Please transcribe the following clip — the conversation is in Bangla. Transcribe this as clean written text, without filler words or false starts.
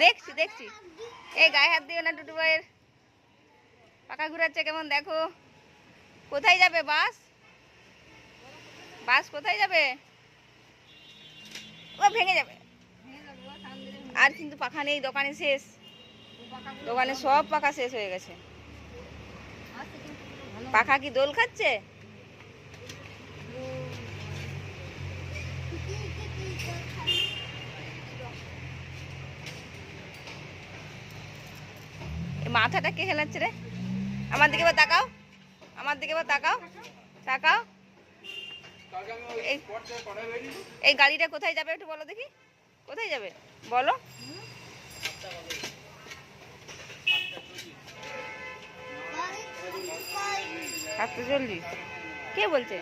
দেখছি দেখছি। এই গায়ে হাত দিও না, টুটু ভাইয়ের পাখা ঘুরাচ্ছে কেমন দেখো। কোথায় যাবে বাস? বাস কোথায় যাবে? ও ভেঙে যাবে। আর কিন্তু পাখা নেই, দোকানে শেষ। দোকানে সব পাখা শেষ হয়ে গেছে। পাখা কি দোল খাচ্ছে? মাথাটা কে হেলাচ্ছে রে? আমার দিকে এবার তাকাও, আমার দিকে এবার তাকাও, তাকাও। এই গাড়িটা কোথায় যাবে একটু বলো দেখি, কোথায় যাবে বলো? 7:40? কে বলছে?